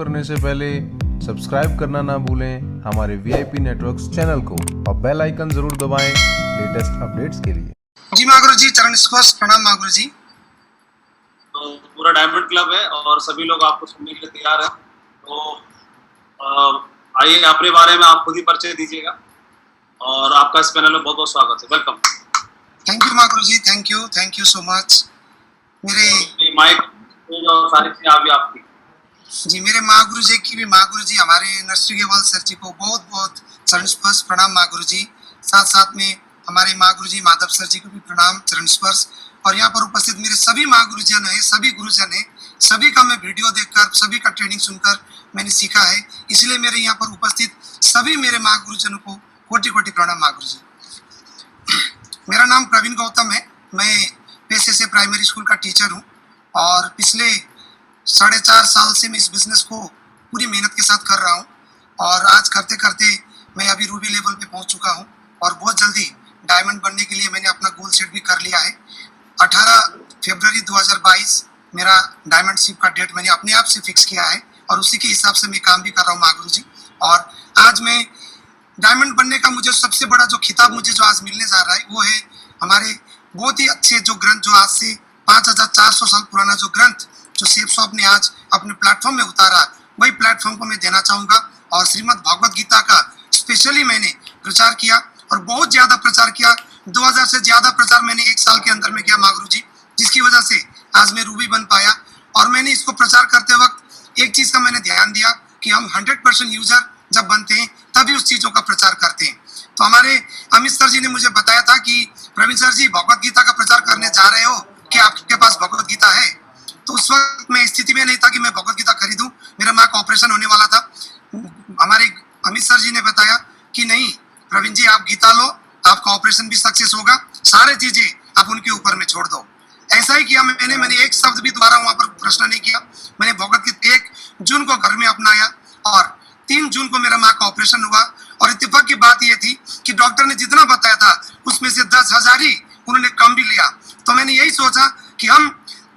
करने से पहले सब्सक्राइब करना ना भूलें हमारे वीआईपी नेटवर्क्स चैनल को और बेल आइकन जरूर दबाएं लेटेस्ट अपडेट्स के लिए। जी माँ गुरु जी, चरण स्पर्श प्रणाम माँ गुरु जी। तो पूरा डायमंड क्लब है और सभी लोग आपको सुनने के लिए तैयार हैं। तो आइए अपने बारे में आप खुद ही परिचय दीजिएगा और आपका इस पैनल में बहुत बहुत स्वागत है। वेलकम। थैंक यू माँ गुरु जी, थैंक यू सो मच। मेरे माइक सारी चीजें अभी आपकी जी, मेरे माँ गुरु जी की भी माँ गुरु जी, हमारे नर्सरी गेवाल सर जी को बहुत बहुत चरण स्पर्श प्रणाम माँ गुरु जी। साथ साथ में हमारे माँ गुरु जी माधव सर जी को भी प्रणाम चरण स्पर्श। और यहाँ पर उपस्थित मेरे सभी माँ गुरुजन है, सभी गुरुजन है, सभी का मैं वीडियो देखकर, सभी का ट्रेनिंग सुनकर मैंने सीखा है। इसलिए मेरे यहाँ पर उपस्थित सभी मेरे माँ गुरुजनों को कोटि कोटि प्रणाम माँ गुरु जी। मेरा नाम प्रवीण गौतम है। मैं पेशे से प्राइमरी स्कूल का टीचर हूँ और पिछले 4.5 साल से मैं इस बिजनेस को पूरी मेहनत के साथ कर रहा हूँ। और आज करते करते मैं अभी रूबी लेवल पे पहुँच चुका हूँ और बहुत जल्दी डायमंड बनने के लिए मैंने अपना गोल सेट भी कर लिया है। 18 फरवरी 2022 मेरा डायमंड शिप का डेट मैंने अपने आप से फिक्स किया है और उसी के हिसाब से मैं काम भी कर रहा हूँ माँ गुरु जी। और आज मैं डायमंड बनने का मुझे सबसे बड़ा जो खिताब मुझे जो आज मिलने जा रहा है वो है हमारे बहुत ही अच्छे जो ग्रंथ, जो आज से 5400 साल पुराना जो ग्रंथ जो सेफ शॉप ने आज अपने प्लेटफॉर्म में उतारा, वही प्लेटफॉर्म को मैं देना चाहूँगा। और श्रीमद् भागवत गीता का स्पेशली मैंने प्रचार किया और बहुत ज़्यादा प्रचार किया। 2000 से ज़्यादा प्रचार मैंने 1 साल के अंदर में किया माँ गुरु जी, जिसकी वजह से आज मैं रूबी बन पाया। और मैंने इसको प्रचार करते वक्त एक चीज़ का मैंने ध्यान दिया कि हम 100% यूजर जब बनते हैं तभी उस चीज़ों का प्रचार करते हैं। तो हमारे अमित सर जी ने मुझे बताया था कि प्रवीण सर जी भगवत गीता का प्रचार करने जा रहे हो, कि आपके पास भगवत गीता है? तो उस वक्त मैं स्थिति में नहीं था कि मैं भगवत गीता खरीदूं। मेरा माँ का ऑपरेशन होने वाला था। हमारे अमित सर जी ने बताया कि नहीं प्रवीण जी, आप गीता लो, आपका ऑपरेशन भी सक्सेस होगा, सारे चीजें आप उनके ऊपर में छोड़ दो। ऐसा ही किया मैंने एक शब्द भी दोबारा वहां पर प्रश्न नहीं किया। मैंने भगवत गीता 1 जून को घर में अपनाया और 3 जून को मेरा माँ का ऑपरेशन हुआ। और इत्तेफाक की बात यह थी कि डॉक्टर ने जितना बताया था उसमें से 10,000 ही उन्होंने कम भी लिया। तो मैंने यही सोचा कि हम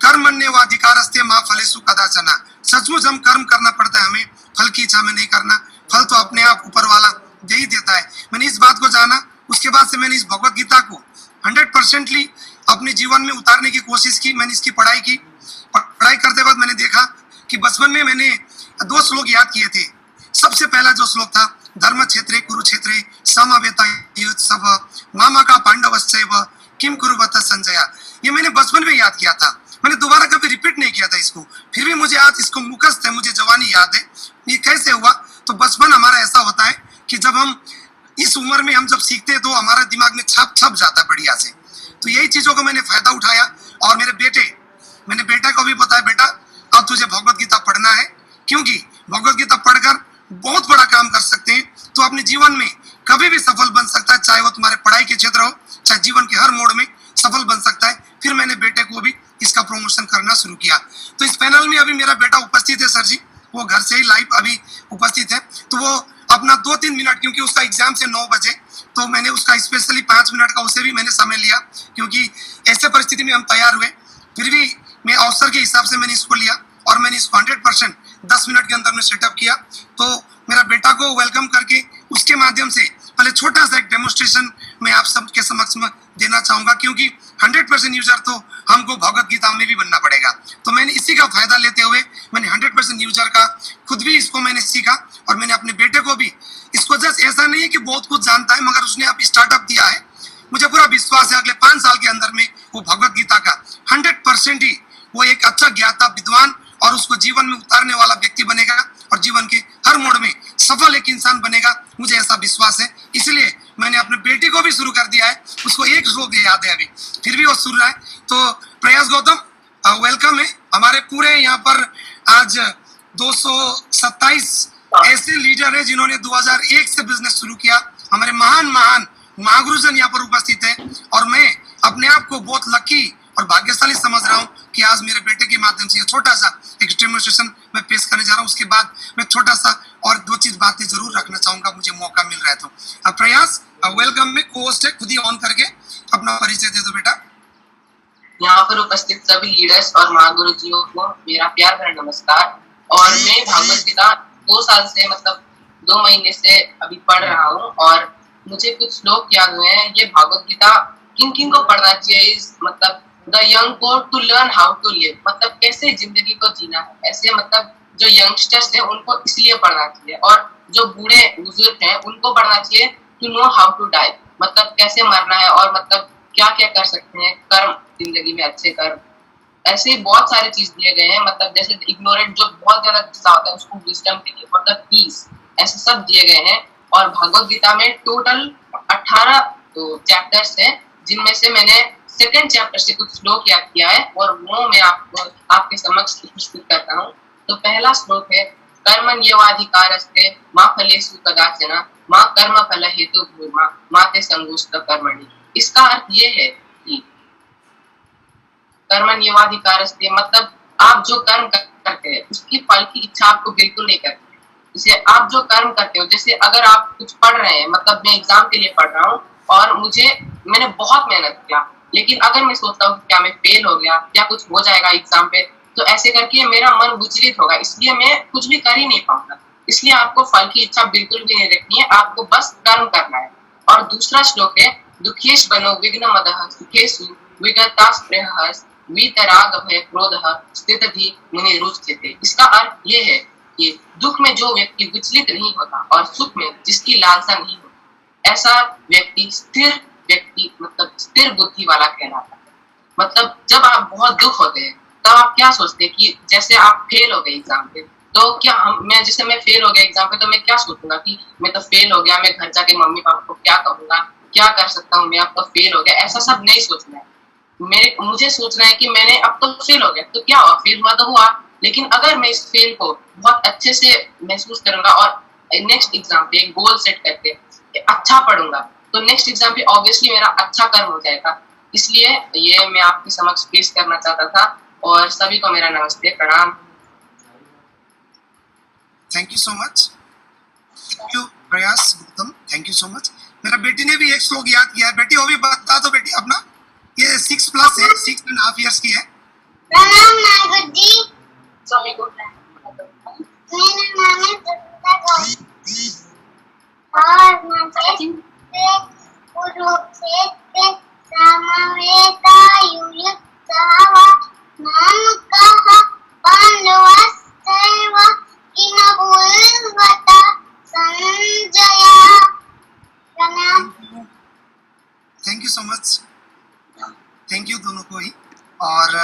कर्मण्य व अधिकारस्ते मां फलेषु कदाचन, सचमुच हम कर्म करना पड़ता है, हमें फल की इच्छा में नहीं करना, फल तो अपने आप ऊपर वाला दे ही देता है। मैंने इस बात को जाना। उसके बाद से मैंने इस भगवत गीता को 100% अपने जीवन में उतारने की कोशिश की। मैंने इसकी पढ़ाई की। पढ़ाई करते वक्त मैंने देखा कि बचपन में मैंने 2 श्लोक याद किए थे। सबसे पहला जो श्लोक था, धर्म क्षेत्रे कुरुक्षेत्रे समवेतायुत्सव मामा का पांडवश्चैव किम कुरुवत संजया, ये मैंने बचपन में याद किया था। मैंने दोबारा कभी रिपीट नहीं किया था इसको, फिर भी मुझे आज इसको मुखस्त है, मुझे जवानी याद है। ये कैसे हुआ? तो बचपन हमारा ऐसा होता है कि जब हम इस उम्र में हम जब सीखते हैं तो हमारा दिमाग में छप जाता है बढ़िया से। तो यही चीजों का मैंने फायदा उठाया। और मैंने बेटा को भी बताया, बेटा अब तुझे भगवत गीता पढ़ना है, क्योंकि भगवत गीता पढ़कर बहुत बड़ा काम कर सकते हैं। तो अपने जीवन में कभी भी सफल बन सकता है, चाहे वो तुम्हारे पढ़ाई के क्षेत्र हो, चाहे जीवन के हर मोड़ में सफल बन सकता है। फिर मैंने बेटे को भी इसका प्रमोशन करना शुरू किया। तो इस पैनल में अभी मेरा बेटा उपस्थित है सर जी, वो घर से ही लाइव अभी उपस्थित है। तो वो अपना 2-3 मिनट, क्योंकि उसका एग्जाम से 9 बजे, तो मैंने उसका स्पेशली 5 मिनट का उसे भी मैंने समय लिया, क्योंकि ऐसे परिस्थिति में हम तैयार हुए। फिर भी मैं अवसर के हिसाब से मैंने इसको लिया और मैंने इसको 100% 10 मिनट के अंदर में सेटअप किया। तो मेरा बेटा को वेलकम करके उसके माध्यम से पहले छोटा सा एक डेमोन्स्ट्रेशन मैं आप सबके समक्ष में देना चाहूंगा, क्योंकि 100% यूजर तो हमको भगवत गीता में भी बनना पड़ेगा। तो मैंने इसी का फायदा लेते हुए मैंने 100% यूजर का खुद भी इसको मैंने सीखा और मैंने अपने बेटे को भी इसको, जस्ट ऐसा नहीं है कि बहुत कुछ जानता है, मगर उसने अब स्टार्टअप दिया है। मुझे पूरा विश्वास है अगले 5 साल के अंदर में वो भगवत गीता का 100% ही वो एक अच्छा ज्ञाता, विद्वान और उसको जीवन में उतारने वाला व्यक्ति बनेगा और जीवन के हर मोड़ में सफल एक इंसान बनेगा। मुझे ऐसा विश्वास है, इसलिए मैंने अपने बेटे को भी शुरू कर दिया है। उसको एक श्लोक याद है अभी, फिर भी वो सुन रहा है। तो प्रयास गौतम वेलकम है। हमारे पूरे यहाँ पर आज 227 ऐसे लीडर है जिन्होंने 2001 से बिजनेस शुरू किया। हमारे महान महागुरुजन यहाँ पर उपस्थित है और मैं अपने आप को बहुत लकी और भाग्यशाली समझ रहा हूँ कि आज मेरे बेटे के माध्यम से छोटा सा एक डेमोन्स्ट्रेशन मैं पेश करने जा रहा हूँ। उसके बाद मैं छोटा सा और 2 चीज बातें जरूर रखना चाहूंगा, मुझे मौका मिल रहा है। तो प्रयास वेलकम में को-होस्ट है, खुद ही ऑन करके अपना परिचय दे दो बेटा। यहाँ पर उपस्थित सभी लीडर्स और महागुरुजियों को मेरा प्यार भरा नमस्कार। और मैं भागवत गीता 2 साल से मतलब 2 महीने से अभी पढ़ रहा हूँ और मुझे कुछ श्लोक याद हुए हैं। ये भागवत गीता किन किन को पढ़ना चाहिए, इस मतलब द यंग को to learn how to live, मतलब कैसे जिंदगी को जीना है। ऐसे मतलब जो यंगस्टर्स हैं उनको इसलिए पढ़ना चाहिए, और जो बूढ़े बुजुर्ग हैं उनको पढ़ना चाहिए to know how to die, मतलब कैसे मरना है और मतलब क्या क्या कर सकते हैं कर्म, जिंदगी में अच्छे कर्म। ऐसे ही बहुत सारे चीज दिए गए हैं, मतलब जैसे इग्नोरेंट जो बहुत ज्यादा गुस्सा होता है उसको विजडम के लिए, मतलब पीस, ऐसे सब दिए गए हैं। और भगवत गीता में टोटल 18 चैप्टर्स हैं, जिनमें से मैंने सेकंड चैप्टर से कुछ श्लोक याद किया है और वो मैं आपके समक्ष प्रस्तुत करता हूँ। तो पहला श्लोक है, कर्मण्येवाधिकारस्ते मा फलेषु कदाचन मा कर्म फल हेतु भूर्मा मा ते संगोष्ठ कर्मणि। इसका अर्थ ये है कि कर्मण्येवाधिकारस्ते मतलब आप जो कर्म करते हैं उसकी फल की इच्छा आपको बिल्कुल नहीं करते। जैसे आप जो कर्म करते हो, जैसे अगर आप कुछ पढ़ रहे हैं, मतलब मैं एग्जाम के लिए पढ़ रहा हूँ और मैंने बहुत मेहनत किया, लेकिन अगर मैं सोचता हूँ क्या मैं फेल हो गया, क्या कुछ हो जाएगा एग्जाम पे, तो ऐसे करके मेरा मन विचलित होगा, इसलिए मैं कुछ भी कर ही नहीं पाऊंगा। इसलिए आपको फल की इच्छा बिल्कुल भी नहीं रखनी है, आपको बस कर्म करना है। और दूसरा श्लोक है, दुखेश बनो विघ्न मदः सुखेषु विगतास प्रहस वीतराग भय क्रोधः स्थितधि मुनि रुच्यते। इसका अर्थ ये है कि दुख में जो व्यक्ति विचलित नहीं होता और सुख में जिसकी लालसा नहीं होती, ऐसा व्यक्ति स्थिर व्यक्ति मतलब स्थिर बुद्धि वाला कहलाता है। मतलब जब आप बहुत दुख होते हैं तब आप क्या सोचते हैं कि जैसे आप फेल हो गए एग्जाम पे, तो क्या मैं फेल हो गया एग्जाम पे तो मैं क्या सोचूंगा कि मैं तो फेल हो गया, मैं घर जाके मम्मी पापा को क्या कहूंगा, क्या कर सकता हूँ, मैं अब तो फेल हो गया, ऐसा सब नहीं सोचना है। मुझे सोचना है कि मैंने अब तो फेल हो गया, तो क्या हुआ, फेल हुआ तो हुआ, लेकिन अगर मैं इस फेल को बहुत अच्छे से महसूस करूंगा और नेक्स्ट एग्जाम पे एक गोल सेट करके अच्छा पढ़ूंगा, तो नेक्स्ट एग्जाम पे ऑब्वियसली मेरा अच्छा कर्म हो जाएगा। इसलिए ये मैं आपके समक्ष पेश करना चाहता था और सभी को मेरा नमस्ते, प्रणाम। Thank you so much, thank you Prayas Gautam, thank you so much. मेरा बेटी ने भी एक श्लोक याद किया है। बेटी वो भी बता दो बेटी अपना, ये 6+ है, 6.5 इयर्स की है। प्रणाम नागद जी। स्वामी को मेरा नाम है दुर्गा गौरी और मुझे गुरु से समवेता युक्त सहवा नाम कहा पांडवस्तेव किन भूलवता संजया। प्रणाम। Thank you so much, thank you दोनों को ही। और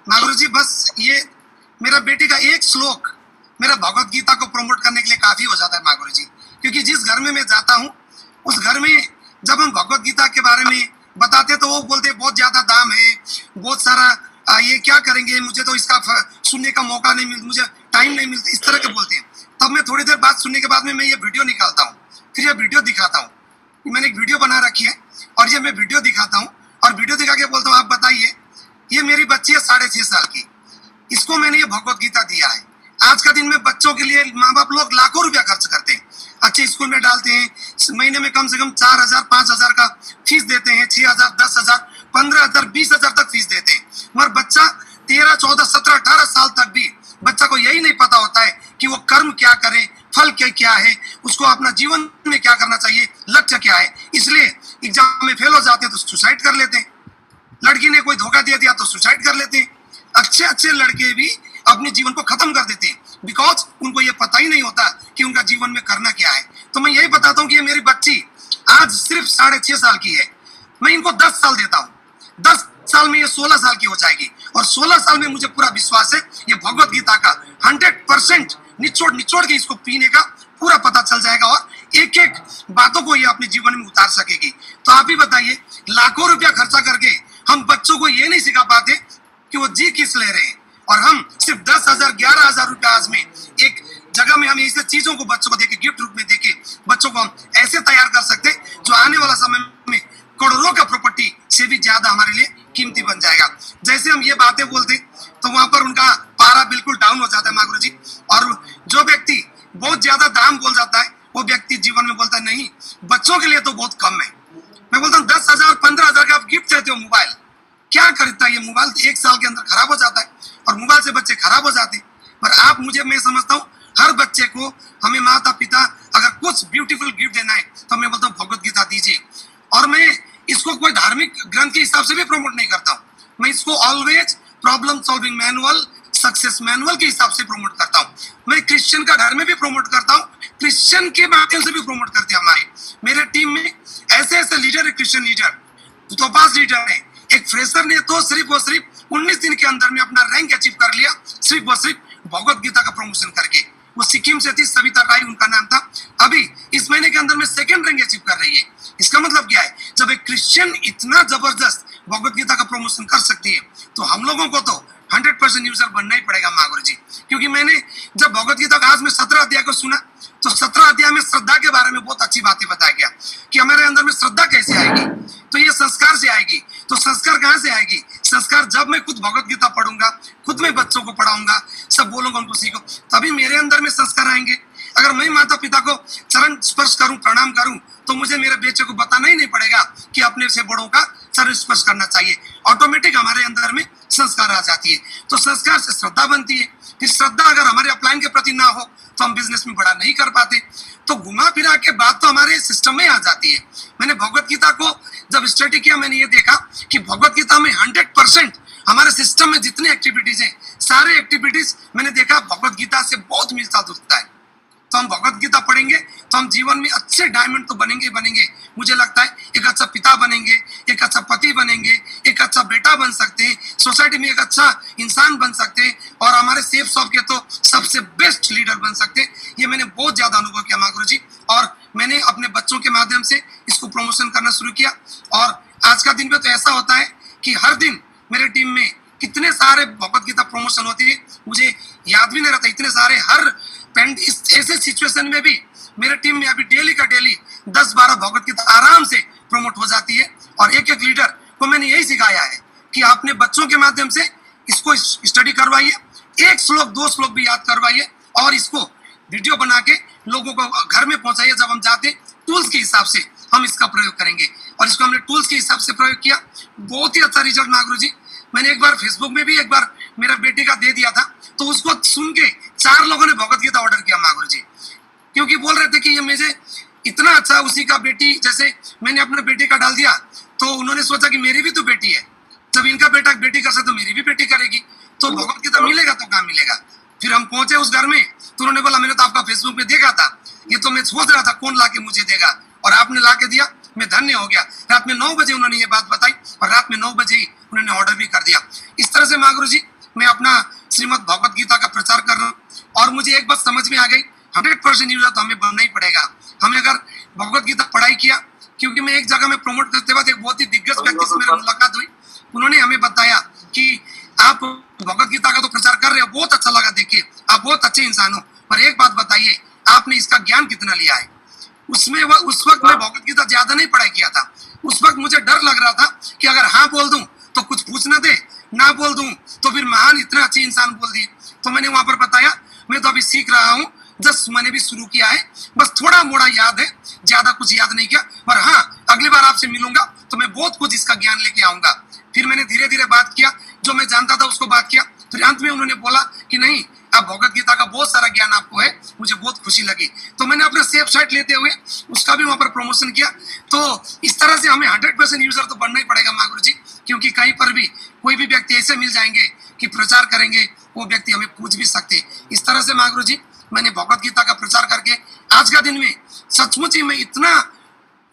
नागुरु जी बस ये मेरा बेटे का एक श्लोक मेरा भगवत गीता को प्रमोट करने के लिए काफी हो जाता है नागुरु जी, क्योंकि जिस घर में मैं जाता हूँ उस घर में जब हम भगवत गीता के बारे में बताते तो वो बोलते बहुत ज्यादा दाम है, बहुत सारा ये क्या करेंगे, मुझे तो इसका सुनने का मौका नहीं मिलता, मुझे टाइम नहीं मिलता, इस तरह के बोलते हैं। तब मैं थोड़ी देर बात सुनने के बाद में मैं ये वीडियो निकालता हूँ, फिर ये वीडियो दिखाता हूँ। मैंने एक वीडियो बना रखी है और ये मैं वीडियो दिखाता हूँ और वीडियो दिखा के बोलता हूँ आप बताइए, ये मेरी बच्ची है 6.5 साल की, इसको मैंने ये भगवत गीता दिया है। आज का दिन में बच्चों के लिए माँ बाप लोग लाखों रुपया खर्च करते हैं, अच्छे स्कूल में डालते हैं, महीने में कम से कम 4,000 5,000 का फीस देते हैं, 6,000 10,000 15,000 20,000 तक फीस देते हैं। मगर बच्चा 13 14 17 18 साल तक भी बच्चा को यही नहीं पता होता है कि वो कर्म क्या करे, फल क्या है, उसको अपना जीवन में क्या करना चाहिए, लक्ष्य क्या है। इसलिए एग्जाम में फेल हो जाते हैं तो सुसाइड कर लेते हैं, लड़की ने कोई धोखा दे दिया तो सुसाइड कर लेते हैं, अच्छे लड़के भी अपने जीवन को खत्म कर देते हैं, बिकॉज उनको ये पता ही नहीं होता कि उनका जीवन में करना क्या है। तो मैं यही बताता हूँ कि ये मेरी बच्ची आज सिर्फ 6.5 साल की है, मैं इनको 10 साल देता हूँ, 10 साल में ये 16 साल की हो जाएगी और 16 साल में मुझे पूरा विश्वास है ये भगवत गीता का 100% निचोड़ के इसको पीने का पूरा पता चल जाएगा और एक एक बातों को ये अपने जीवन में उतार सकेगी। तो आप ही बताइए, लाखों रुपया खर्चा करके हम बच्चों को ये नहीं सिखा पाते कि वो जी किस ले रहे हैं, और हम सिर्फ 10,000 11,000 रुपया आज में एक जगह में हम ऐसे चीजों को बच्चों को देके गिफ्ट रूप में देके बच्चों को हम ऐसे तैयार कर सकते जो आने वाला समय में करोड़ों का प्रॉपर्टी से भी ज्यादा हमारे लिए कीमती बन जाएगा। जैसे हम ये बातें बोलते तो वहां पर उनका पारा बिल्कुल डाउन हो जाता है मागुरु जी, और जो व्यक्ति बहुत ज्यादा दाम बोल जाता है वो व्यक्ति जीवन में बोलता है नहीं बच्चों के लिए तो बहुत कम है। मैं बोलता हूँ 10,000 15,000 का आप गिफ्ट देते हो मोबाइल, क्या करता है ये मोबाइल 1 साल के अंदर खराब हो जाता है और मोबाइल से बच्चे खराब हो जाते हैं। पर आप मुझे, मैं समझता हूँ हर बच्चे को, हमें माता पिता अगर कुछ ब्यूटीफुल गिफ्ट देना है तो मैं बोलता हूँ भगवत गीता दीजिए। और मैं इसको कोई धार्मिक ग्रंथ के हिसाब से भी प्रमोट नहीं करता हूँ, मैं इसको always problem solving manual, success manual के हिसाब से प्रमोट करता हूँ। मैं क्रिश्चियन का धर्म में भी प्रमोट करता हूँ, क्रिश्चियन के माध्यम से भी प्रमोट करते हैं। मेरे टीम में ऐसे ऐसे लीडर है, क्रिश्चियन लीडर, तो पास लीडर है। एक फ्रेशर ने तो सिर्फ और सिर्फ 19 दिन के अंदर में अपना रैंक अचीव कर लिया, सिर्फ और सिर्फ भगवत गीता का प्रमोशन करके। वो सिक्किम से थी, सविता राय उनका नाम था। अभी इस महीने के अंदर में सेकंड रैंक अचीव कर रही है। इसका मतलब क्या है, जब एक क्रिश्चियन इतना जबरदस्त भगवत गीता का प्रमोशन कर सकती है तो हम लोगों को तो 100% यूजर बनना ही पड़ेगा माँ गुरु जी। क्योंकि मैंने जब भगवत गीता का आज में 17 अध्याय को सुना तो 17 अध्याय में श्रद्धा के बारे में बहुत अच्छी बातें बताया गया कि हमारे अंदर में श्रद्धा कैसे आएगी, तो ये संस्कार से आएगी। तो संस्कार कहाँ से आएगी? संस्कार जब मैं खुद भगवत गीता पढ़ूंगा, खुद मैं बच्चों को पढ़ाऊंगा, सब बोलूंगा, उनको सीखो, तभी मेरे अंदर में संस्कार आएंगे। अगर मैं माता पिता को चरण स्पर्श करूं, प्रणाम करूं, तो मुझे मेरे बेटे को बताना ही नहीं पड़ेगा कि अपने से बड़ों का चरण स्पर्श करना चाहिए। ऑटोमेटिक हमारे अंदर में संस्कार आ जाती है। तो संस्कार से श्रद्धा बनती है। फिर श्रद्धा अगर हमारे अपलाइन के प्रति ना हो तो हम बिजनेस में बड़ा नहीं कर पाते। तो घुमा फिरा के बात तो हमारे सिस्टम में आ जाती है। मैंने भगवत गीता को जब स्टडी किया, मैंने ये देखा कि भगवत गीता में 100% हमारे सिस्टम में जितनी एक्टिविटीज है, सारे एक्टिविटीज मैंने देखा भगवत गीता से बहुत मिलता जुलता है। तो हम भगवत गीता पढ़ेंगे तो हम जीवन में अच्छे डायमंड तो बनेंगे बनेंगे। मुझे लगता है एक अच्छा पिता बनेंगे, एक अच्छा पति बनेंगे, एक अच्छा बेटा बन सकते हैं, सोसाइटी में एक अच्छा इंसान बन सकते हैं, और हमारे सेफ शॉप के तो सबसे बेस्ट लीडर बन सकते हैं। ये मैंने बहुत ज्यादा अनुभव किया माँ गुरु जी, और मैंने अपने बच्चों के माध्यम से इसको प्रमोशन करना शुरू किया। और आज का दिन में तो ऐसा होता है कि हर दिन मेरे टीम में कितने सारे भगवत गीता प्रमोशन होती है, मुझे याद भी नहीं रहता। इतने सारे हर इस ऐसे सिचुएशन में भी मेरे टीम में अभी डेली का डेली 10-12 भगवत गीता आराम से प्रमोट हो जाती है। और एक एक लीडर को मैंने यही सिखाया है कि आपने बच्चों के माध्यम से इसको स्टडी करवाइए, 1 श्लोक 2 श्लोक भी याद करवाइए, और इसको वीडियो बना के लोगों को घर में पहुंचाइए। जब हम जाते टूल्स के हिसाब से हम इसका प्रयोग करेंगे, और इसको हमने टूल्स के हिसाब से प्रयोग किया, बहुत ही अच्छा रिजल्ट माँ गुरु जी। मैंने एक बार फेसबुक में भी एक बार मेरा बेटी का दे दिया था, तो उसको सुन के 4 लोगों ने भगवत गीता ऑर्डर किया माँ गुरु जी, क्योंकि बोल रहे थे कि ये मुझे इतना अच्छा, उसी का बेटी, जैसे मैंने अपने बेटे का डाल दिया तो उन्होंने सोचा कि मेरी भी तो बेटी है, जब इनका बेटा बेटी कर सकता तो मेरी भी बेटी करेगी, तो भगवत गीता मिलेगा तो कहाँ मिलेगा। फिर हम पहुंचे उस घर में तो उन्होंने बोला मैंने तो आपका फेसबुक पे देखा था, ये तो मैं सोच रहा था कौन ला के मुझे देगा, और आपने ला के दिया, मैं धन्य हो गया। रात में 9 बजे उन्होंने ये बात बताई, और रात में 9 बजे ही उन्होंने ऑर्डर भी कर दिया। इस तरह से माँ गुरु जी मैं अपना श्रीमद् भगवत गीता का प्रचार कर रहा हूँ। और मुझे एक बात समझ में आ गई, 100% यूजर तो हमें बनना ही पड़ेगा। हमें अगर भगवत गीता पढ़ाई किया, क्योंकि मैं एक जगह में प्रमोट करते वक्त एक बहुत ही दिग्गज व्यक्ति से मेरी मुलाकात हुई, उन्होंने हमें बताया कि आप भगवत गीता का तो प्रचार कर रहे हो, बहुत अच्छा लगा देखिए, आप बहुत अच्छे इंसान हो, पर एक बात बताइए आपने इसका ज्ञान कितना लिया है। उसमें उस वक्त मैं भगवत गीता ज्यादा नहीं पढ़ाई किया था। उस वक्त मुझे डर लग रहा था कि अगर हाँ बोल दूं तो कुछ पूछना दे, ना बोल दूं तो फिर महान इतना अच्छे इंसान बोल दिए। तो मैंने वहां पर बताया मैं तो अभी सीख रहा हूँ, जस्ट मैंने भी शुरू किया है, बस थोड़ा मोड़ा याद है, ज्यादा कुछ याद नहीं किया, पर हाँ अगली बार आपसे मिलूंगा तो मैं बहुत कुछ इसका ज्ञान लेके आऊंगा। फिर मैंने धीरे धीरे बात किया, जो मैं जानता था उसको बात किया। फिर अंत में उन्होंने बोला कि नहीं, अब भगवत गीता का बहुत सारा ज्ञान आपको है, मुझे बहुत खुशी लगी। तो मैंने अपना सेफ साइट लेते हुए उसका भी वहां पर प्रमोशन किया। तो इस तरह से हमें 100% यूजर तो बनना ही पड़ेगा माँ गुरु जी, क्योंकि कहीं पर भी कोई भी व्यक्ति ऐसे मिल जाएंगे कि प्रचार करेंगे, वो व्यक्ति हमें पूछ भी सकते। इस तरह से माँ गुरु जी मैंने भगवत गीता का प्रचार करके आज का दिन में सचमुच ही मैं इतना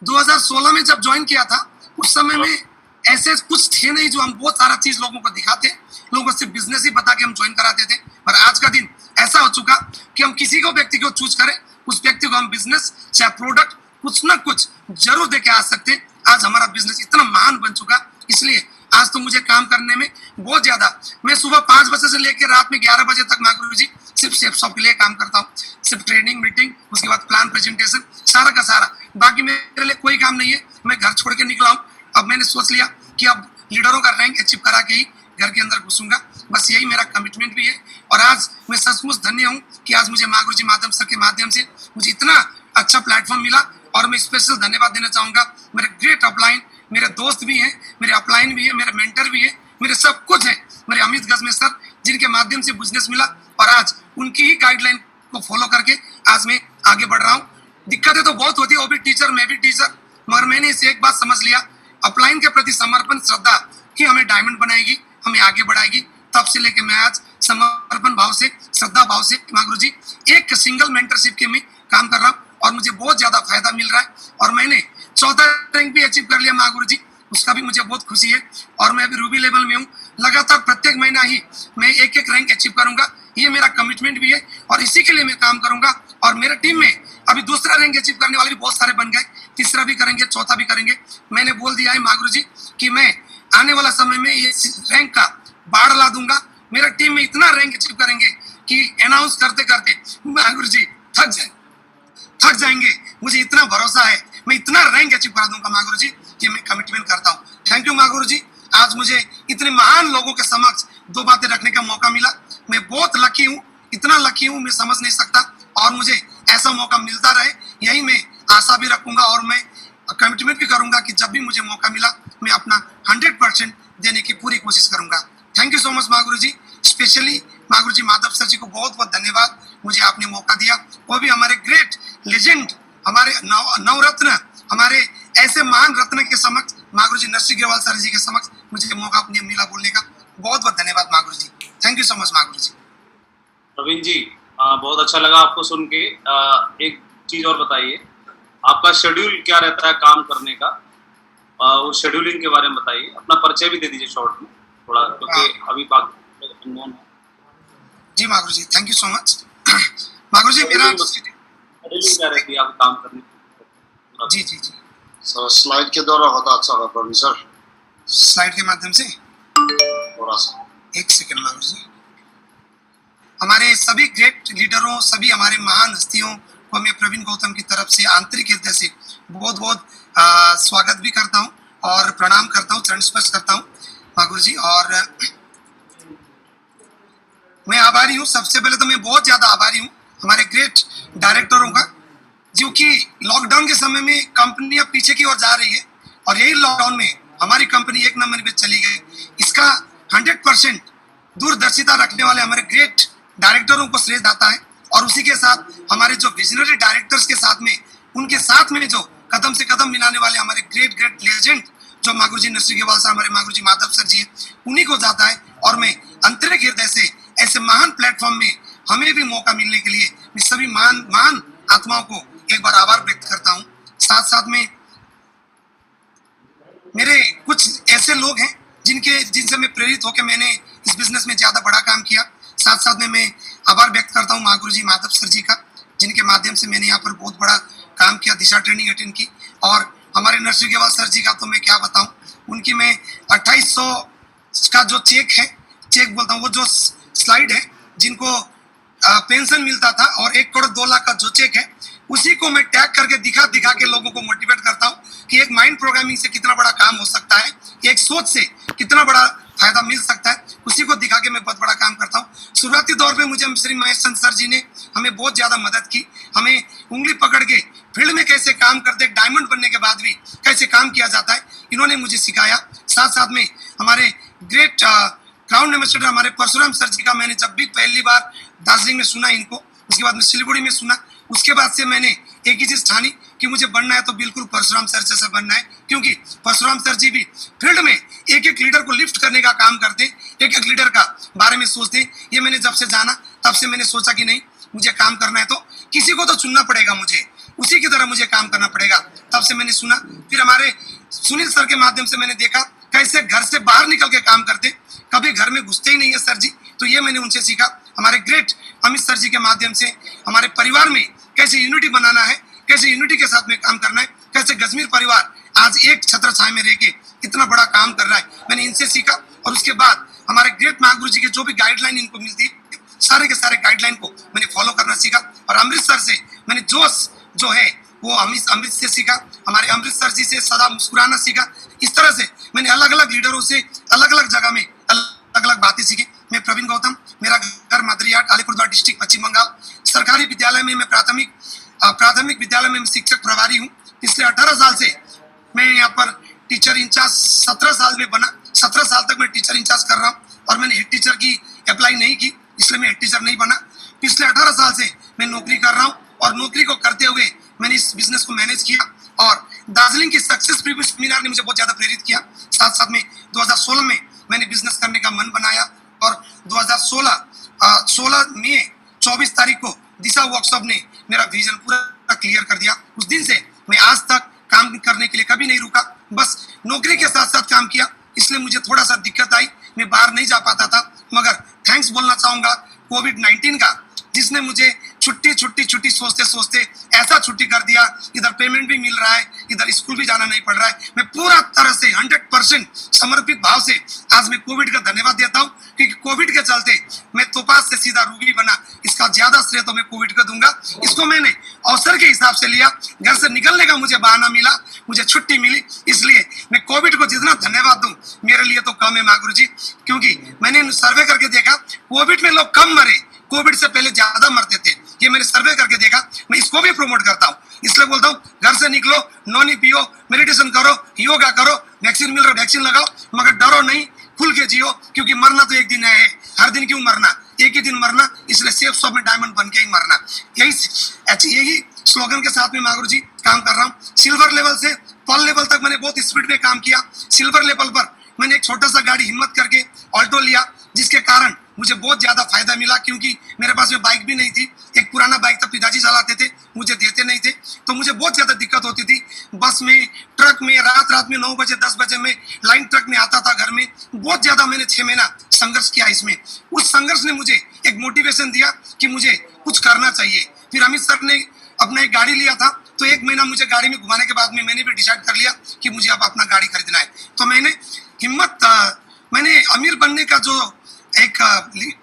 2016 में जब ज्वाइन किया था, उस समय में ऐसे कुछ थे नहीं जो हम बहुत सारा चीज लोगों को दिखाते, लोगों से बिजनेस ही बता के हम ज्वाइन कराते थे। पर आज का दिन ऐसा हो चुका कि हम किसी को व्यक्ति को चूज करें, उस व्यक्ति को हम बिजनेस चाहे प्रोडक्ट कुछ ना कुछ जरूर देके आ सकते हैं। आज हमारा बिजनेस इतना महान बन चुका, इसलिए आज तो मुझे काम करने में बहुत ज्यादा, मैं सुबह 5 बजे से लेकर रात में 11 बजे तक माँ गुरु जी सिर्फ सेफ शॉप के लिए काम करता हूँ। सिर्फ ट्रेनिंग, मीटिंग, उसके बाद प्लान प्रेजेंटेशन, सारा का सारा, बाकी मेरे लिए कोई काम नहीं है। मैं घर छोड़ के निकला हूँ, अब मैंने सोच लिया कि अब लीडरों का रैंक अचीव करा के ही घर के अंदर घुसूंगा, बस यही मेरा कमिटमेंट भी है। और आज मैं सचमुच धन्य हूँ कि आज मुझे माँ गुरु जी माधव सर के माध्यम से मुझे इतना अच्छा प्लेटफॉर्म मिला। और मैं स्पेशल धन्यवाद देना चाहूंगा मेरे ग्रेट अपलाइन, मेरे दोस्त भी हैं, मेरे अपलाइन भी है, मेरे मेंटर भी है, मेरे सब कुछ है, मेरे अमित गजमेर सर, जिनके माध्यम से बिजनेस मिला। और आज उनकी ही गाइडलाइन को फॉलो करके आज मैं आगे बढ़ रहा हूँ। दिक्कतें तो बहुत होती है, वो भी टीचर, मैं भी टीचर, मगर मैंने इसे एक बात समझ लिया, अपलाइन के प्रति समर्पण श्रद्धा ही हमें डायमंड बनाएगी, हमें आगे बढ़ाएगी। तब से लेके मैं आज समर्पण भाव से, श्रद्धा भाव से माँ गुरु जी एक सिंगल मेंटरशिप के में काम कर रहा हूँ और मुझे बहुत ज्यादा फायदा मिल रहा है। और मैंने 14 रैंक भी अचीव कर लिया माँ गुरु जी, उसका भी मुझे बहुत खुशी है। और मैं अभी रूबी लेवल में हूँ, लगातार प्रत्येक महीना ही मैं एक एक रैंक अचीव करूंगा, ये मेरा कमिटमेंट भी है और इसी के लिए मैं काम करूंगा। और मेरे टीम में अभी दूसरा रैंक अचीव करने वाले भी बहुत सारे बन गए, तीसरा भी करेंगे, चौथा भी करेंगे। मैंने बोल दिया है माँ गुरु जी कि मैं आने वाला समय में ये रैंक का बाढ़ ला दूंगा। मेरा टीम में इतना रैंक अचीव करेंगे कि अनाउंस करते करते माँ गुरु जी थक जाएंगे। मुझे इतना भरोसा है, मैं इतना रैंक अचीव करा दूंगा माँ गुरु जी, कि मैं कमिटमेंट करता हूँ। थैंक यू माँ गुरु जी, आज मुझे इतने महान लोगों के समक्ष दो बातें रखने का मौका मिला। मैं बहुत लकी हूँ, इतना लकी हूँ मैं समझ नहीं सकता। और मुझे ऐसा मौका मिलता रहे, यही मैं आशा भी रखूंगा और मैं कमिटमेंट भी करूंगा कि जब भी मुझे मौका मिला मैं अपना 100% देने की पूरी कोशिश करूंगा। थैंक यू सो मच माँ गुरु जी। स्पेशली माँ गुरु जी माधव सर जी को बहुत बहुत धन्यवाद, मुझे आपने मौका दिया, वो भी हमारे ग्रेट लेजेंड, हमारे नवरत्न, हमारे ऐसे महान रत्न के समक्ष माँ गुरु जी नरसिंह ग्रेवाल सर जी के समक्ष मुझे मौका मिला बोलने का। बहुत बहुत धन्यवाद माँ गुरु जी, थैंक यू सो मच माँ गुरु जी। प्रवीण जी बहुत अच्छा लगा आपको सुन के। एक चीज और बताइए, आपका शेड्यूल क्या रहता है काम करने का, वो शेड्यूलिंग के बारे में बताइए। अपना परिचय भी दे दीजिए शॉर्ट में थोड़ा, क्योंकि अभी बाकी अननोन है। जी माँ गुरु जी, थैंक यू सो मच। माँ गुरु जी मेरा शेड्यूलिंग क्या रहती है आपको काम करने की? जी जी जी, सर स्लाइड के द्वारा होता अच्छा होगा प्रवीण सर, स्लाइड के माध्यम से थोड़ा सा। एक सेकंड माँ गुरु जी। हमारे सभी ग्रेट लीडरों, सभी हमारे महान हस्तियों को मैं प्रवीण गौतम की तरफ से आंतरिक हृदय से बहुत बहुत स्वागत भी करता हूँ और प्रणाम करता हूँ, चरण स्पर्श करता हूँ माँ गुरु जी। और मैं आभारी हूँ, सबसे पहले तो मैं बहुत ज्यादा आभारी हूँ हमारे ग्रेट डायरेक्टरों का, जो कि लॉकडाउन के समय में कंपनियां पीछे की ओर जा रही है और यही लॉकडाउन में हमारी कंपनी एक नंबर पे चली गई। इसका 100% दूरदर्शिता रखने वाले हमारे ग्रेट डायरेक्टरों को श्रेय जाता है। और उसी के साथ हमारे जो विजनरी डायरेक्टर्स के साथ में, उनके साथ में जो कदम से कदम मिलाने वाले हमारे ग्रेट लेजेंड जो माँ गुरु जी नरसिंह ग्रेवाल साहब, हमारे माँ गुरु जी माधव सर जी है, उन्हीं को जाता है। और मैं आंतरिक हृदय से ऐसे महान प्लेटफॉर्म में हमें भी मौका मिलने के लिए मैं सभी महान आत्माओं को एक बार आभार व्यक्त करता हूँ। साथ साथ में मेरे कुछ ऐसे लोग हैं जिनसे मैं प्रेरित होकर मैंने इस बिजनेस में ज्यादा बड़ा काम किया। साथ साथ में मैं आभार व्यक्त करता हूँ माँ गुरु जी माधव सर जी का, जिनके माध्यम से मैंने यहाँ पर बहुत बड़ा काम किया, दिशा ट्रेनिंग अटेंड की। और हमारे नरसिंह ग्रेवाल सर जी का तो मैं क्या बताऊँ, उनकी मैं 2800 का जो चेक बोलता हूँ, वो जो स्लाइड है, जिनको पेंशन मिलता था, और 1 करोड़ 2 लाख का जो चेक है, उसी को मैं टैग करके दिखा के लोगों को मोटिवेट करता हूँ कि एक माइंड प्रोग्रामिंग से कितना बड़ा काम हो सकता है, एक सोच से कितना बड़ा फायदा मिल सकता है, उसी को दिखा के मैं बहुत बड़ा काम करता हूँ। शुरुआती दौर पे मुझे श्री महेश चंद सर जी ने हमें बहुत ज्यादा मदद की, हमें उंगली पकड़ के फील्ड में कैसे काम करते, डायमंड बनने के बाद भी कैसे काम किया जाता है, इन्होंने मुझे सिखाया। साथ साथ में हमारे ग्रेट क्राउन एम्बेसडर हमारे परशुराम सर जी का मैंने जब भी पहली बार दार्जिलिंग में सुना इनको, उसके बाद में सिलीगुड़ी में सुना, उसके बाद से मैंने एक ही चीज ठानी कि मुझे बनना है तो बिल्कुल परशुराम सर जैसा बनना है, क्योंकि परशुराम सर जी भी फील्ड में एक एक लीडर को लिफ्ट करने का काम करते, एक एक लीडर का बारे में सोचते। ये मैंने जब से जाना तब से मैंने सोचा कि नहीं, मुझे काम करना है तो किसी को तो चुनना पड़ेगा, मुझे उसी की तरह मुझे काम करना पड़ेगा। तब से मैंने सुना, फिर हमारे सुनील सर के माध्यम से मैंने देखा कैसे घर से बाहर निकल के काम करते, कभी घर में घुसते ही नहीं है सर जी, तो ये मैंने उनसे सीखा। हमारे ग्रेट अमित सर जी के माध्यम से हमारे परिवार में कैसे यूनिटी बनाना है, कैसे यूनिटी के साथ में काम करना है, कैसे गजमीर परिवार आज एक छत्र छाया में रह के इतना बड़ा काम कर रहा है, मैंने इनसे सीखा। और उसके बाद हमारे ग्रेट महागुरु जी के जो भी गाइडलाइन इनको मिलती है, सारे के सारे गाइडलाइन को मैंने फॉलो करना सीखा। और अमृतसर से मैंने जोश जो है वो अमृत से सीखा, हमारे अमृतसर जी से सदा मुस्कुराना सीखा। इस तरह से मैंने अलग अलग लीडरों से अलग अलग जगह में अलग अलग बातें सीखी। मैं प्रवीण गौतम, मेरा घर मदरियाट अलीपुरद्वार डिस्ट्रिक्ट पश्चिम बंगाल। सरकारी विद्यालय में मैं प्राथमिक विद्यालय में शिक्षक प्रभारी हूँ। पिछले 18 साल से मैं यहाँ पर टीचर इंचार्ज 17 साल में बना, 17 साल तक मैं टीचर इंचार्ज कर रहा हूँ। और मैंने हेड टीचर की अप्लाई नहीं की, इसलिए मैं टीचर नहीं बना। पिछले 18 साल से मैं नौकरी कर रहा हूँ और नौकरी को करते हुए मैंने इस बिजनेस को मैनेज किया और दार्जिलिंग की सक्सेस प्रीवियस सेमिनार ने मुझे बहुत ज़्यादा प्रेरित किया। साथ साथ में 2016 में मैंने बिजनेस करने का मन बनाया और 16 मई 24 तारीख को दिशा वर्कशॉप ने मेरा विजन पूरा क्लियर कर दिया। उस दिन से मैं आज तक काम करने के लिए कभी नहीं रुका, बस नौकरी के साथ साथ काम किया। इसलिए मुझे थोड़ा सा दिक्कत आई, मैं बाहर नहीं जा पाता था, मगर थैंक्स बोलना चाहूँगा कोविड-19 का, जिसने मुझे छुट्टी सोचते सोचते ऐसा छुट्टी कर दिया। इधर पेमेंट भी मिल रहा है, इधर स्कूल भी जाना नहीं पड़ रहा है। मैं पूरा तरह से 100% समर्पित भाव से आज मैं कोविड का धन्यवाद देता हूँ, क्योंकि कोविड के चलते मैं तोपास से सीधा रूबी बना। इसका ज्यादा श्रेय तो मैं कोविड को दूंगा। इसको मैंने अवसर के हिसाब से लिया, घर से निकलने का मुझे बहाना मिला, मुझे छुट्टी मिली, इसलिए मैं कोविड को जितना धन्यवाद दूं मेरे लिए तो कम है माँ गुरु जी। क्योंकि मैंने सर्वे करके देखा कोविड में लोग कम मरे, कोविड से पहले ज्यादा मरते थे। ये मैंने सर्वे करके देखा, मैं इसको भी प्रमोट करता हूँ। इसलिए बोलता हूँ घर से निकलो, नॉनी पियो, मेडिटेशन करो, योगा करो, वैक्सीन मिल रहा है वैक्सीन लगाओ, मगर डरो नहीं, खुल के जियो, क्योंकि मरना तो एक दिन है। हर दिन क्यों मरना, एक ही दिन मरना, इसलिए सेफ शॉप में डायमंड बन के ही मरना। यही स्लोगन के साथ में माँ गुरु जी काम कर रहा हूँ। सिल्वर लेवल से पर्ल लेवल तक मैंने बहुत स्पीड में काम किया। सिल्वर लेवल पर मैंने एक छोटा सा गाड़ी हिम्मत करके ऑल्टो लिया, जिसके कारण मुझे बहुत ज्यादा फायदा मिला, क्योंकि मेरे पास में बाइक भी नहीं थी। एक पुराना बाइक था, पिताजी चलाते थे, मुझे देते नहीं थे, तो मुझे बहुत ज्यादा दिक्कत होती थी। बस में, ट्रक में, रात में 9 बजे 10 बजे में लाइन ट्रक में आता था घर में। बहुत ज्यादा मैंने 6 महीना संघर्ष किया इसमें। उस संघर्ष ने मुझे एक मोटिवेशन दिया कि मुझे कुछ करना चाहिए। फिर अमित सर ने अपना एक गाड़ी लिया था, तो 1 महीना मुझे गाड़ी में घुमाने के बाद में मैंने भी डिसाइड कर लिया कि मुझे अब अपना गाड़ी खरीदना है। तो मैंने अमीर बनने का जो एक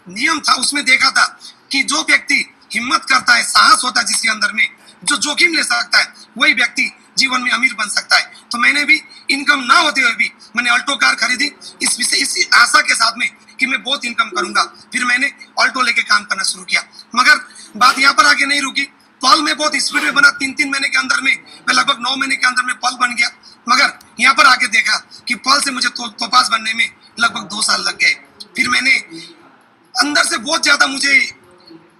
नियम था उसमें देखा था कि जो व्यक्ति हिम्मत करता है, साहस होता है जिसके अंदर में, जो जोखिम ले सकता है, वही व्यक्ति जीवन में अमीर बन सकता है। तो मैंने भी इनकम ना होते हुए भी मैंने ऑल्टो कार खरीदी, इस आशा के साथ में कि मैं बहुत इनकम करूंगा। फिर मैंने ऑल्टो लेके काम करना शुरू किया, मगर बात यहाँ पर आके नहीं रुकी। पल में बहुत स्पीड में बना, 3 महीने के अंदर में मैं लगभग 9 महीने के अंदर में पल बन गया। मगर यहाँ पर आके देखा कि पल से मुझे तोपास बनने में लगभग 2 साल लग गए। फिर मैंने अंदर से बहुत ज्यादा मुझे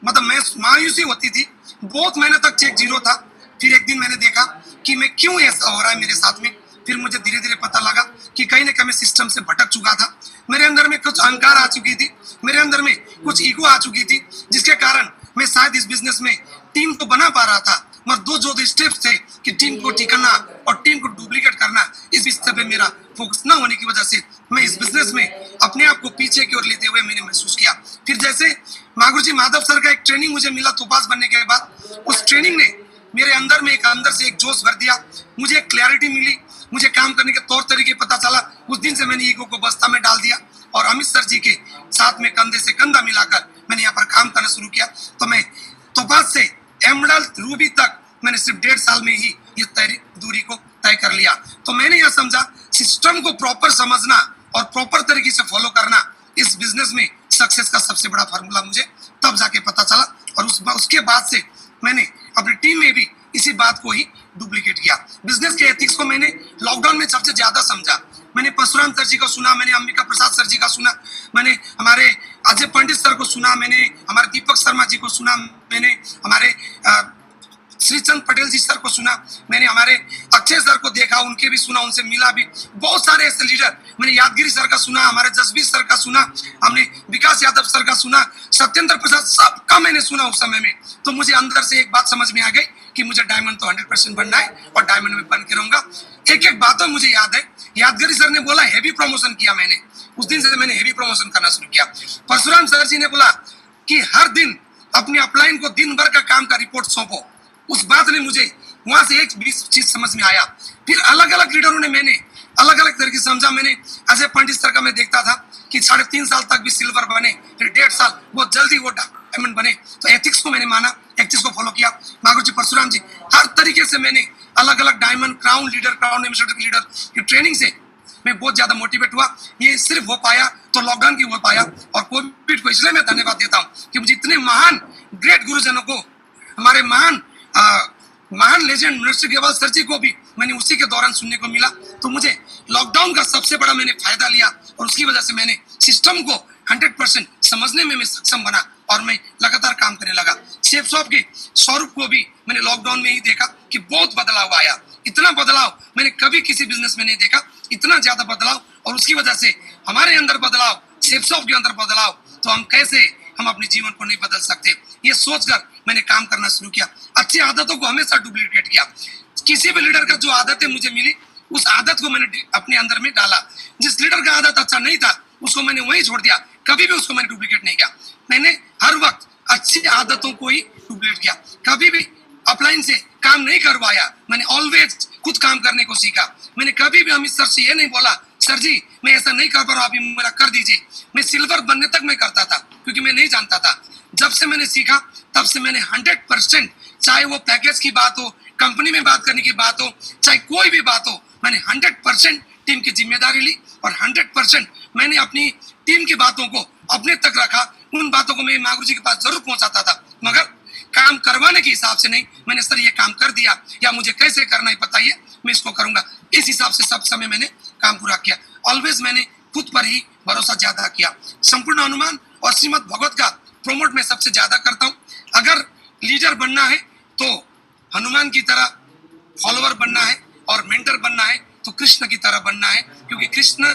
मैं मायूसी होती थी, बहुत महीने तक चेक जीरो था। फिर एक दिन मैंने देखा कि मैं क्यों ऐसा हो रहा है मेरे साथ में। फिर मुझे धीरे धीरे पता लगा कि कहीं ना कहीं मैं सिस्टम से भटक चुका था। मेरे अंदर में कुछ अहंकार आ चुकी थी, मेरे अंदर में कुछ ईगो आ चुकी थी, जिसके कारण मैं शायद इस बिजनेस में टीम को बना पा रहा था, मगर जो स्टेप्स थे कि टीम को टिकाना और टीम को डुप्लीकेट करना, इस विषय पे मेरा फोकस ना होने की वजह से मैं इस बिजनेस में अपने आप को पीछे की ओर लेते हुए मैंने महसूस किया। फिर जैसे माँ गुरु जी माधव सर का एक ट्रेनिंग मुझे मिला तोपास बनने के बाद, उस ट्रेनिंग ने मेरे अंदर से एक जोश भर दिया, मुझे एक क्लैरिटी मिली, मुझे काम करने के तौर तरीके पता चला। उस दिन से मैंने ईगो को बस्ता में डाल दिया और अमित सर जी के साथ में कंधे से कंधा मिलाकर मैंने यहाँ पर काम करना शुरू किया। तो मैं तोपास से एमराल्ड रूबी तक मैंने सिर्फ 1.5 साल में ही ये दूरी को तय कर लिया। तो मैंने यह समझा सिस्टम को प्रॉपर समझना और प्रॉपर तरीके से फॉलो करना इस बिजनेस में सक्सेस का सबसे बड़ा फार्मूला मुझे तब जाके पता चला। और उसके बाद से मैंने अपनी टीम में भी इसी बात को ही डुप्लीकेट किया। बिजनेस के एथिक्स को मैंने लॉकडाउन में सबसे ज्यादा समझा। मैंने परशुराम सर जी को सुना, मैंने अंबिका प्रसाद सर जी का सुना, मैंने हमारे अजय पंडित सर को सुना, मैंने हमारे दीपक शर्मा जी को सुना, मैंने हमारे श्रीचंद पटेल जी सर को सुना, मैंने हमारे अक्षय सर को देखा, उनके भी सुना, उनसे मिला भी। बहुत सारे ऐसे लीडर, मैंने यादगिरी सर का सुना, हमारे जसबीर सर का सुना, हमने विकास यादव सर का सुना, सत्येंद्र प्रसाद, सबका मैंने सुना उस समय में। तो मुझे अंदर से एक बात समझ में आ गई कि मुझे डायमंड तो 100% बनना है और डायमंड में बन के रहूंगा। एक बातों मुझे याद है, यादगिरी सर ने बोला हैवी प्रमोशन किया मैंने, उस दिन से मैंने हैवी प्रमोशन करना शुरू किया। परशुराम सर जी ने बोला कि हर दिन अपने अपलाइन को दिन भर का काम का रिपोर्ट सौंपो। उस बात ने मुझे वहां से एक चीज समझ में आया। फिर अलग अलग लीडरों ने मैंने अलग अलग तरीके से समझा। मैंने अजय पंडित सर का मैं देखता था कि 3.5 साल तक भी सिल्वर बने, फिर 1.5 साल बहुत जल्दी वो डायमंड बने। तो एथिक्स को मैंने माना, एथिक्स को फॉलो किया। मागुर जी, परशुराम जी, हर तरीके से मैंने अलग अलग diamond, crown leader, crown ambassador leader की ट्रेनिंग से मैं बहुत ज्यादा मोटिवेट हुआ। ये सिर्फ हो पाया तो लॉकडाउन की हो पाया, और कोविड को इसलिए मैं धन्यवाद देता हूँ कि मुझे इतने महान ग्रेट गुरुजनों को, हमारे महान लेजेंड नरसिंह अग्रवाल सर जी को भी मैंने उसी के दौरान सुनने को मिला। तो मुझे लॉकडाउन का सबसे बड़ा मैंने फायदा लिया और उसकी वजह से मैंने सिस्टम को 100% समझने में मैं सक्षम बना और मैं लगातार काम करने लगा। शेफ शॉप के स्वरूप को भी मैंने लॉकडाउन में ही देखा कि बहुत बदलाव आया। इतना बदलाव मैंने कभी किसी बिजनेस में नहीं देखा, इतना ज्यादा बदलाव। और उसकी वजह से हमारे अंदर बदलाव, शेफ शॉप के अंदर बदलाव, तो हम कैसे हम अपने जीवन को नहीं बदल सकते, ये सोचकर मैंने काम करना शुरू किया। अच्छी आदतों को हमेशा डुप्लीकेट किया। किसी भी लीडर का जो आदतें मुझे मिली उस आदत को मैंने अपने अंदर में डाला। जिस लीडर का आदत अच्छा नहीं था उसको मैंने वहीं छोड़ दिया, कभी भी उसको मैंने डुप्लीकेट नहीं किया। मैंने हर वक्त अच्छी आदतों को ही डुप्लीकेट किया, कभी भी अपलाइन से काम नहीं करवाया। मैंने ऑलवेज खुद काम करने को सीखा। मैंने कभी भी अमित सर से ये नहीं बोला सर जी मैं ऐसा नहीं कर पा रहा, अभी मेरा कर दीजिए। मैं सिल्वर बनने तक मैं करता था क्योंकि मैं नहीं जानता था। जब से मैंने सीखा तब से मैंने 100%, चाहे वो पैकेज की बात हो, कंपनी में बात करने की बात हो, चाहे कोई भी बात हो, मैंने 100% टीम की जिम्मेदारी ली और 100% मैंने अपनी टीम की बातों को अपने तक रखा। उन बातों को मैं माँ गुरु जी के पास जरूर पहुंचाता था, मगर काम करवाने के हिसाब से नहीं। मैंने सर ये काम कर दिया या मुझे कैसे करना है बताइए, मैं इसको करूंगा। इस हिसाब से सब समय मैंने काम पूरा किया। ऑलवेज मैंने खुद पर ही भरोसा ज्यादा किया। संपूर्ण हनुमान और श्रीमद भगवत का प्रोमोट मैं सबसे ज्यादा करता हूँ। अगर लीडर बनना है तो हनुमान की तरह फॉलोअर बनना है, और मेंटर बनना है तो कृष्ण की तरह बनना है, क्योंकि कृष्ण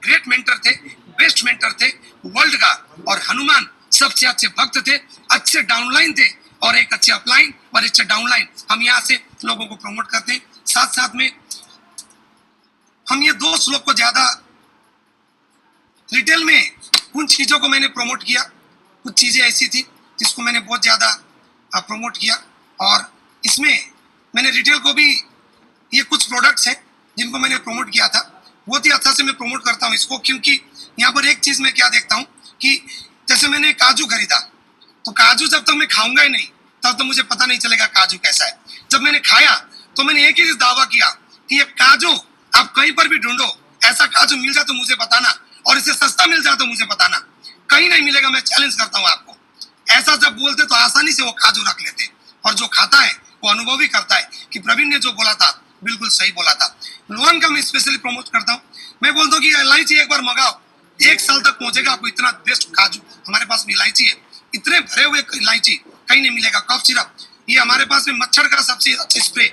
ग्रेट मेंटर थे, बेस्ट मेंटर थे वर्ल्ड का, और हनुमान सबसे अच्छे भक्त थे, अच्छे डाउनलाइन थे, और एक अच्छे अपलाइन और अच्छे डाउनलाइन। हम यहाँ से लोगों को प्रमोट करते हैं। साथ साथ में हम ये 2 श्लोक को ज्यादा रिटेल में उन चीजों को मैंने प्रमोट किया। कुछ चीजें ऐसी थी जिसको मैंने बहुत ज्यादा प्रमोट किया, और इसमें मैंने रिटेल को भी, ये कुछ प्रोडक्ट्स हैं जिनको मैंने प्रमोट किया था, बहुत ही अच्छा से मैं प्रमोट करता हूँ इसको। क्योंकि यहाँ पर एक चीज मैं क्या देखता हूँ कि जैसे मैंने काजू खरीदा, तो काजू जब तक मैं खाऊंगा ही नहीं तब तो मुझे पता नहीं चलेगा काजू कैसा है। जब मैंने खाया तो मैंने एक ही दावा किया कि ये काजू आप कहीं पर भी ढूंढो, ऐसा काजू मिल जाए तो मुझे बताना, और इसे सस्ता मिल जाए तो मुझे बताना। कहीं नहीं मिलेगा, मैं चैलेंज करता हूँ आपको। ऐसा जब बोलते तो आसानी से वो काजू रख लेते, और जो खाता है वो अनुभव भी करता है कि प्रवीण ने जो बोला था बिल्कुल सही बोला था। लोन का मैं स्पेशली प्रमोट करता हूँ। मैं बोलता हूँ कि इलायची एक बार मंगाओ, 1 साल तक पहुंचेगा आपको। इतना बेस्ट काजू हमारे पास में इलायची है, इतने भरे हुए इलायची कहीं नहीं मिलेगा। कफ सिरप, ये हमारे पास में मच्छर का सबसे अच्छा स्प्रे।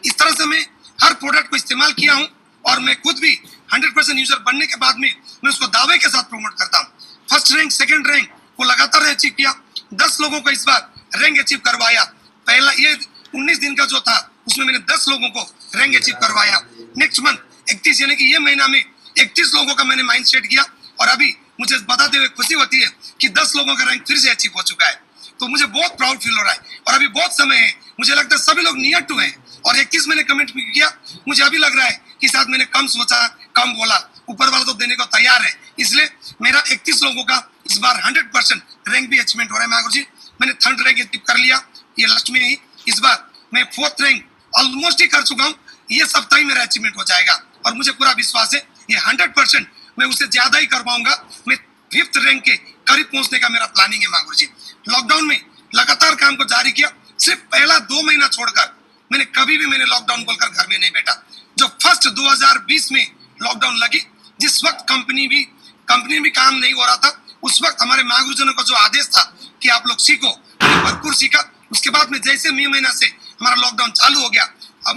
इस तरह से मैं हर प्रोडक्ट को इस्तेमाल किया हूँ, और मैं खुद भी 100% यूजर बनने के बाद में मैं उसको दावे के साथ प्रमोट करता हूँ। फर्स्ट रैंक, सेकंड रैंक को लगातार अचीव किया। 10 लोगों को इस बार रैंक अचीव करवाया। पहला ये 19 दिन का जो था उसमें मैंने 10 लोगों को रैंक अचीव करवाया। नेक्स्ट मंथ 31, यानी कि ये महीना में 31 लोगों का मैंने माइंड सेट किया, और अभी मुझे बताते हुए खुशी होती है कि 10 लोगों का रैंक फिर से अचीव हो चुका है। तो मुझे बहुत प्राउड फील हो रहा है, और अभी बहुत समय है। मुझे लगता है सभी लोग नियर टू हैं, और 21 मैंने कमेंट भी किया। मुझे अभी लग रहा है कि शायद मैंने कम सोचा, कम बोला, ऊपर वाला तो देने को तैयार है। इसलिए मेरा 31 लोगों का इस बार 100% रैंक भी अचीवमेंट हो रहा है। माँ गुरु जी, मैंने 3rd रैंक अचीव कर लिया ये लास्ट में ही। इस बार मैं 4th रैंक ऑलमोस्ट ही कर चुका हूँ। ये सप्ताह ही मेरा अचीवमेंट हो जाएगा, और मुझे पूरा विश्वास है ये 100% मैं उससे ज्यादा ही कर पाऊंगा। मैं 5th रैंक के करीब पहुंचने का मेरा प्लानिंग है। माँ गुरु जी, लॉकडाउन में लगातार काम को जारी किया। सिर्फ पहला 2 महीना छोड़कर मैंने कभी भी लॉकडाउन बोलकर घर में नहीं बैठा। जो फर्स्ट 2020 में लॉकडाउन लगी, जिस वक्त कंपनी भी काम नहीं हो रहा था, उस वक्त हमारे माँ गुरुजनों का जो आदेश था कि आप लोग सीखो, मैंने भरपूर सीखा। उसके बाद में जैसे मई महीना से हमारा लॉकडाउन चालू हो गया, अब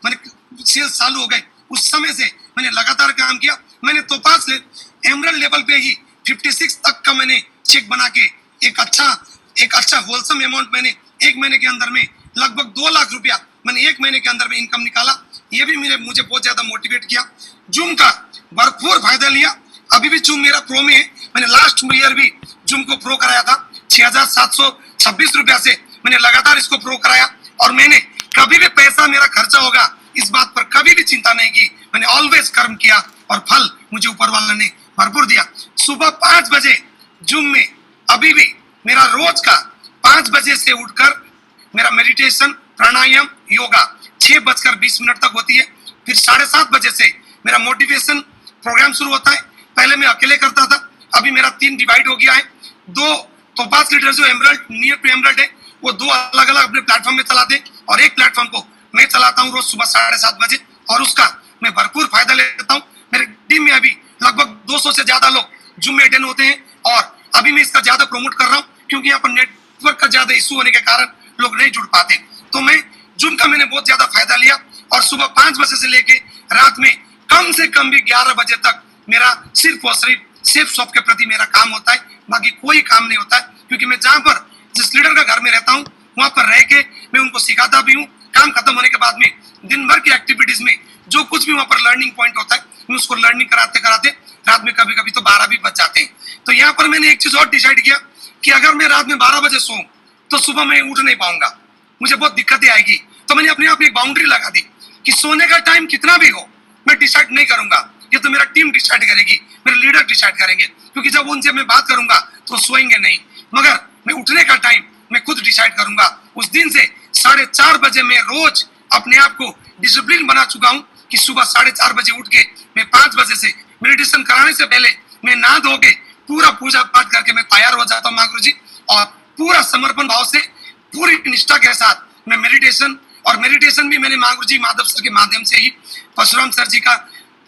मैंने सेल्स चालू हो गए, उस समय से मैंने लगातार काम किया। मैंने तो पास एमरल्ड लेवल पे ही 56 तक का मैंने चेक बना के एक अच्छा होलसम अमाउंट मैंने 1 महीने के अंदर में लगभग 2 लाख रुपया मैंने 1 महीने के अंदर में इनकम निकाला। ये भी मुझे बहुत ज्यादा मोटिवेट किया। जूम का भरपूर फायदा लिया। अभी भी जूम मेरा प्रो में है। मैंने लास्ट ईयर भी जूम को प्रो कराया था 6,726 रुपया से। मैंने लगातार इसको प्रो कराया, और मैंने कभी भी पैसा मेरा खर्चा होगा इस बात पर कभी भी चिंता नहीं की। मैंने ऑलवेज कर्म किया, और फल मुझे ऊपर वाला ने भरपूर दिया। सुबह 5 बजे जूम में अभी भी मेरा रोज का 5 बजे से उठकर मेरा मेडिटेशन, प्राणायाम, योगा 6:20 तक होती है। फिर 7:30 बजे से मेरा मोटिवेशन प्रोग्राम शुरू होता है। पहले मैं अकेले करता था, अभी मेरा 3 डिवाइड हो गया है। 2 तो 5 लीडर जो एमरल्ड, नियर टू एमरल्ड है, वो 2 अलग अलग अपने प्लेटफॉर्म में चलाते हैं, और एक प्लेटफॉर्म को मैं चलाता हूँ रोज सुबह 7:30 बजे, और उसका मैं भरपूर फायदा लेता हूँ। मेरे टीम में अभी लगभग 200 से ज्यादा लोग जूम में अटेंड होते हैं, और अभी मैं इसका ज्यादा प्रमोट कर रहा हूँ क्योंकि यहाँ पर नेटवर्क का ज्यादा इशू होने के कारण लोग नहीं जुड़ पाते। तो मैं जूम का मैंने बहुत ज्यादा फायदा लिया और सुबह 5 बजे से लेके रात में कम से कम भी 11 बजे तक मेरा सिर्फ और सिर्फ सेफ शॉप के प्रति मेरा काम होता है, बाकी कोई काम नहीं होता है। क्योंकि मैं जहाँ पर जिस लीडर का घर में रहता हूँ वहां पर रह के मैं उनको सिखाता भी हूँ। काम खत्म होने के बाद में दिन भर की एक्टिविटीज में जो कुछ भी वहां पर लर्निंग पॉइंट होता है मैं उसको लर्निंग कराते कराते रात में कभी कभी तो 12 भी बज जाते हैं। तो यहाँ पर मैंने एक चीज और डिसाइड किया कि अगर मैं रात में 12 बजे सोऊं तो सुबह मैं उठ नहीं पाऊंगा, मुझे बहुत दिक्कतें आएगी। तो मैंने अपने आप एक बाउंड्री लगा दी कि सोने का टाइम कितना भी हो मैं डिसाइड नहीं करूंगा, ये तो मेरा टीम डिसाइड करेगी, मेरे लीडर डिसाइड करेंगे। क्योंकि जब उनसे मैं बात करूंगा तो सोएंगे नहीं, मगर मैं उठने का टाइम मैं खुद डिसाइड करूंगा। उस दिन से 4:30 बजे मैं रोज अपने आप को डिसिप्लिन बना चुका हूँ कि सुबह 4:30 बजे उठ के मैं 5 बजे से मेडिटेशन कराने से पहले मैं नहा धो के पूरा पूजा पाठ करके मैं तैयार हो जाता हूँ माँ गुरु जी, और पूरा समर्पण भाव से पूरी निष्ठा के साथ मैं मेडिटेशन भी मैंने माँ गुरु जी माधव सर के माध्यम से ही परशुराम सर जी का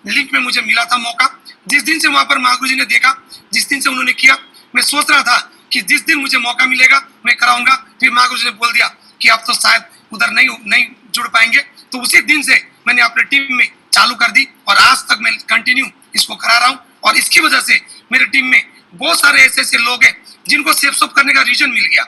लिंक में मुझे मिला था मौका। जिस दिन से वहां पर माँ गुरु जी ने देखा, जिस दिन से उन्होंने किया, मैं सोच रहा था कि जिस दिन मुझे मौका मिलेगा मैं कराऊंगा। फिर माँ गुरु जी ने बोल दिया कि आप तो शायद उधर नहीं जुड़ पाएंगे। तो उसी दिन से मैंने अपने टीम में चालू कर दी और आज तक मैं कंटिन्यू इसको करा रहा हूँ। और इसकी वजह से मेरी टीम में बहुत सारे ऐसे लोग हैं जिनको सेफ शॉप करने का रीजन मिल गया।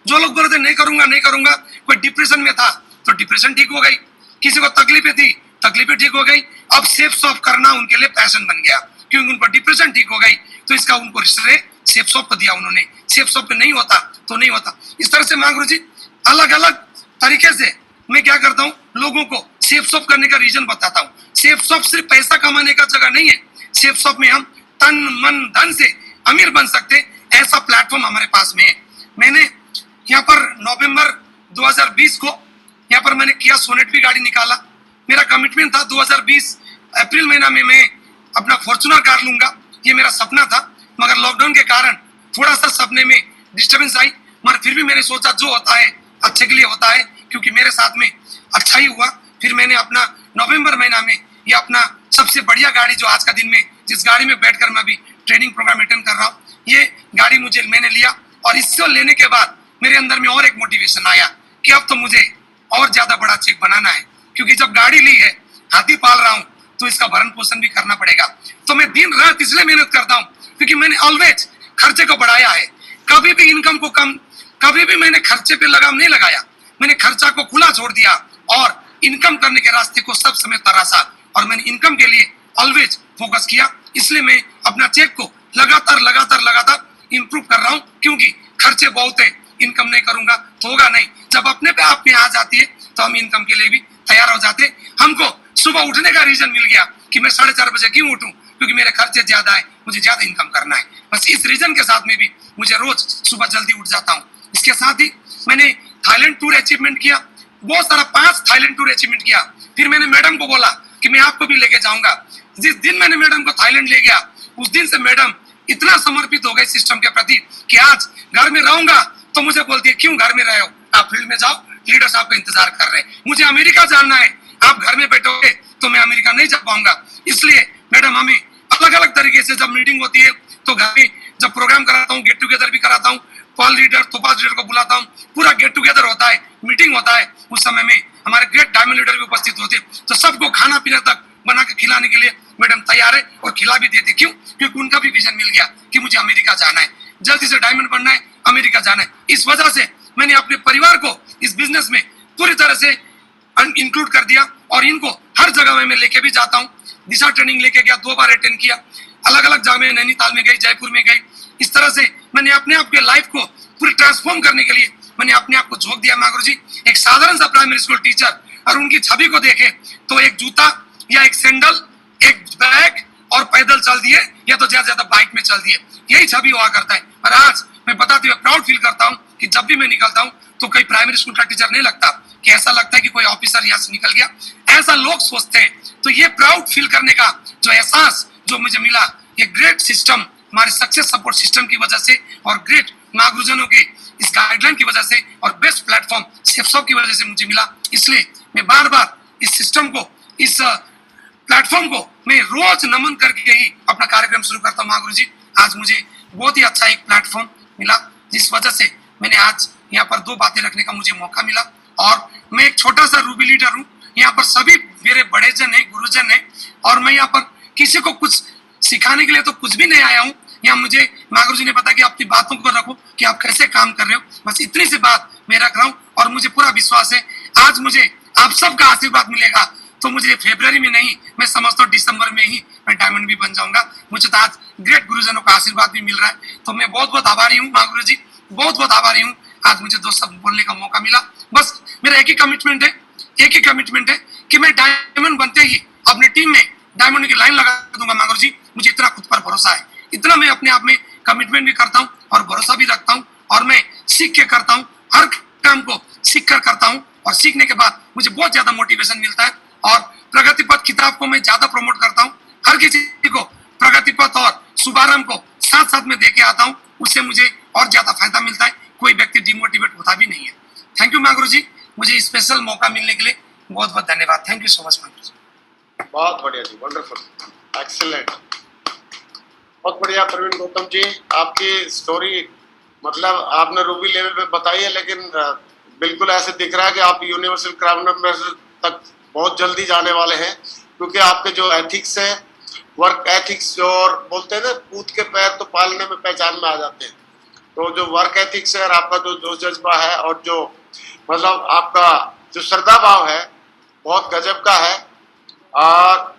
जो लोग बोल रहे थे नहीं करूंगा, कोई डिप्रेशन में था तो डिप्रेशन ठीक हो गई, किसी को तकलीफें थी तकलीफें ठीक हो गई। अब सेफ शॉप करना उनके लिए पैशन बन गया क्योंकि उनको डिप्रेशन ठीक हो गई। तो इसका उनको श्रेय सेफ शॉप को दिया उन्होंने। सेफ शॉप पे नहीं होता तो नहीं होता। इस तरह से माँ गुरु जी अलग अलग तरीके से मैं क्या करता हूँ, लोगों को सेफ शॉप करने का रीजन बताता हूँ। सेफ शॉप सिर्फ पैसा कमाने का जगह नहीं है, सेफ शॉप में हम तन मन धन से अमीर बन सकते, ऐसा प्लेटफॉर्म हमारे पास में है। मैंने यहाँ पर नवंबर 2020 को यहाँ पर मैंने किया सोनेट भी गाड़ी निकाला। मेरा कमिटमेंट था 2020 अप्रैल महीना में मैं अपना फॉर्च्यूनर कार लूंगा, ये मेरा सपना था। मगर लॉकडाउन के कारण थोड़ा सा सपने में डिस्टर्बेंस आई, मगर फिर भी मैंने सोचा जो होता है अच्छे के लिए होता है, क्योंकि मेरे साथ में अच्छा ही हुआ। फिर मैंने अपना नवंबर महीना में ये अपना सबसे बढ़िया गाड़ी जो आज का दिन में जिस गाड़ी में बैठकर मैं अभी ट्रेनिंग प्रोग्राम अटेंड कर रहा हूँ, ये गाड़ी मैंने लिया। और इसको लेने के बाद मेरे अंदर में और एक मोटिवेशन आया कि अब तो मुझे और ज्यादा बड़ा चेक बनाना है, क्योंकि जब गाड़ी ली है, हाथी पाल रहा हूँ, तो इसका भरण पोषण भी करना पड़ेगा। तो मैं दिन रात इसलिए मेहनत करता हूँ क्योंकि मैंने ऑलवेज खर्चे को बढ़ाया है। कभी भी इनकम को कभी भी मैंने खर्चे पे लगाम नहीं लगाया। मैंने खर्चा को खुला छोड़ दिया और इनकम करने के रास्ते को सब समय तराशा, और मैंने इनकम के लिए ऑलवेज फोकस किया। इसलिए मैं अपना चेक को लगातार इंप्रूव कर रहा हूँ, क्योंकि खर्चे बहुत है, इनकम नहीं करूंगा तो होगा नहीं। जब अपने पे आप में आ जाती है तो हम इनकम के लिए भी तैयार हो जाते। हमको सुबह उठने का रीजन मिल गया कि मैं 4:30 बजे क्यों उठूं, क्योंकि मेरे खर्चे ज्यादा है, मुझे ज्यादा इनकम करना है। बस इस रीजन के साथ में भी मुझे रोज सुबह जल्दी उठ जाता हूँ। इसके साथ ही मैंने थाईलैंड टूर अचीवमेंट किया, बहुत सारा 5 थाईलैंड टूर अचीवमेंट किया। फिर मैंने मैडम को बोला कि मैं आपको भी लेके जाऊंगा। जिस दिन मैंने मैडम को थाईलैंड ले गया, उस दिन से मैडम इतना समर्पित हो गए सिस्टम के प्रति कि आज घर में रहूंगा तो मुझे बोलती है क्यों घर में रहे हो, आप फील्ड में जाओ, लीडर्स आपका इंतजार कर रहे हैं। मुझे अमेरिका जाना है, आप घर में बैठोगे तो मैं अमेरिका नहीं जा पाऊंगा। इसलिए मैडम हमें अलग अलग तरीके से जब मीटिंग होती है तो घर में जब प्रोग्राम कराता हूँ, गेट टुगेदर भी कराता हूँ, पॉल लीडर तोपाज लीडर को बुलाता हूँ, पूरा गेट टुगेदर होता है, मीटिंग होता है। उस समय में हमारे ग्रेट डायमंड लीडर भी उपस्थित होते, तो सबको खाना पीना तक बना के खिलाने के लिए मैडम तैयार है और खिला भी देते। क्यों? क्योंकि उनका भी विजन मिल गया कि मुझे अमेरिका जाना है, जल्दी से डायमंड बनना है, अमेरिका जाना है। इस वजह से मैंने अपने परिवार को इस बिजनेस में पूरी तरह से इंक्लूड कर दिया और इनको हर जगह में मैं लेके भी जाता हूँ। दिशा ट्रेनिंग लेके गया, 2 बार अटेंड किया, अलग अलग जगह में, नैनीताल में गई, जयपुर में गई। इस तरह से मैंने अपने आप के लाइफ को पूरी ट्रांसफॉर्म करने के लिए मैंने अपने आप को झोंक दिया। माँ गुरु जी एक साधारण सा प्राइमरी स्कूल टीचर और उनकी छवि को देखे तो एक जूता या एक सैंडल, एक बैग और पैदल चल दिए या तो ज्यादा बाइक में चल दिए, यही छवि हुआ करता है। और आज मैं बताते हुए प्राउड फील करता हूँ कि जब भी मैं निकलता हूँ तो कोई प्राइमरी स्कूल का टीचर नहीं लगता, कि ऐसा लगता है कि कोई ऑफिसर यहाँ से निकल गया, ऐसा लोग सोचते हैं। तो ये प्राउड फील करने का जो एहसास जो मुझे मिला, ये ग्रेट सिस्टम, हमारे सक्सेस सपोर्ट सिस्टम की वजह से और ग्रेट माँ गुरुजनों के इस गाइडलाइन की वजह से और बेस्ट प्लेटफॉर्म सेफशॉप की वजह से मुझे मिला। इसलिए मैं बार बार इस सिस्टम को, इस प्लेटफॉर्म को मैं रोज नमन करके ही अपना कार्यक्रम शुरू करता हूँ। माँ गुरु जी आज मुझे बहुत ही अच्छा एक प्लेटफॉर्म मिला, जिस वजह से मैंने आज यहाँ पर 2 बातें रखने का मुझे मौका मिला। और मैं एक छोटा सा रूबी लीडर हूँ, यहाँ पर सभी मेरे बड़े जन है, गुरुजन है, और मैं यहाँ पर किसी को कुछ सिखाने के लिए तो कुछ भी नहीं आया हूँ। यहाँ मुझे माँ गुरु जी ने बताया कि अपनी बातों को रखो कि आप कैसे काम कर रहे हो, बस इतनी सी बात मैं रख रहा हूँ। और मुझे पूरा विश्वास है आज मुझे आप सबका आशीर्वाद मिलेगा, तो मुझे फरवरी में नहीं, मैं समझता हूँ दिसंबर में ही मैं डायमंड भी बन जाऊंगा। मुझे तो आज ग्रेट गुरुजनों का आशीर्वाद भी मिल रहा है, तो मैं बहुत बहुत आभारी हूँ माँ गुरु जी, बहुत बहुत आभारी हूँ। आज मुझे 2 शब्द बोलने का मौका मिला। बस मेरा एक ही कमिटमेंट है कि मैं डायमंड बनते ही अपनी टीम में डायमंड की लाइन लगा दूंगा माँ गुरु जी। मुझे इतना खुद पर भरोसा है, इतना मैं अपने आप में कमिटमेंट भी करता हूँ और भरोसा भी रखता हूँ, और मैं सीख के करता हूँ, हर काम को सीख कर करता हूँ, और सीखने के बाद मुझे बहुत ज्यादा मोटिवेशन मिलता है। और प्रगति पथ किताब को मैं ज्यादा प्रमोट करता हूँ, हर किसी को प्रगति पथ और शुभारंभ को साथ साथ में देके आता हूँ, उससे मुझे और ज्यादा फायदा मिलता है, कोई व्यक्ति डिमोटिवेट होता भी नहीं है। थैंक यू माँ गुरु जी, मुझे स्पेशल मौका मिलने के लिए बहुत बहुत धन्यवाद। थैंक यू सो मच माँ गुरु जी। बहुत बढ़िया जी, वंडरफुल, एक्सीलेंट, बहुत बढ़िया। प्रवीण गौतम जी, आपकी स्टोरी मतलब आपने रूबी लेवल पे बताई है, लेकिन बिल्कुल ऐसे दिख रहा है कि आप यूनिवर्सल क्राउन मेंबर तक बहुत जल्दी जाने वाले हैं, क्योंकि आपके जो एथिक्स है, वर्क एथिक्स, जो और बोलते हैं ना, पूत के पैर तो पालने में पहचान में आ जाते हैं, तो जो वर्क एथिक्स है और आपका जो जज्बा है और जो मतलब आपका जो श्रद्धा भाव है, बहुत गजब का है। और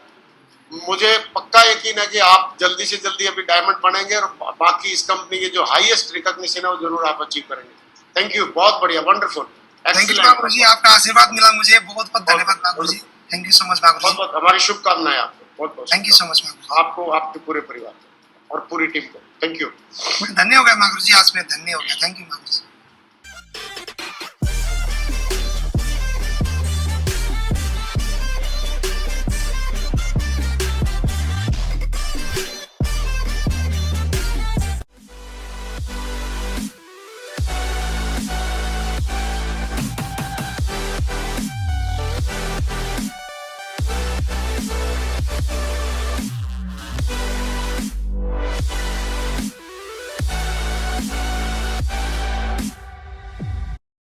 मुझे पक्का यकीन है कि आप जल्दी से जल्दी अभी डायमंड बनेंगे और बाकी इस कंपनी की जो हाईएस्ट रिकॉग्निशन है वो जरूर आप अचीव करेंगे। थैंक यू, बहुत बढ़िया, वंडरफुल, थैंक यू माँ गुरु जी, आपका आशीर्वाद मिला मुझे, बहुत बहुत धन्यवाद माँ गुरु जी। थैंक यू सो मच माँ गुरु जी, बहुत बहुत हमारी शुभकामनाएं आपको, बहुत बहुत थैंक यू सो मच माँ गुरु आपको, आपके पूरे परिवार को और पूरी टीम को। Thank you. जी। धन्य हो गया माँ गुरु जी, आज मैं धन्य हो गया। थैंक यू माँ गुरु जी।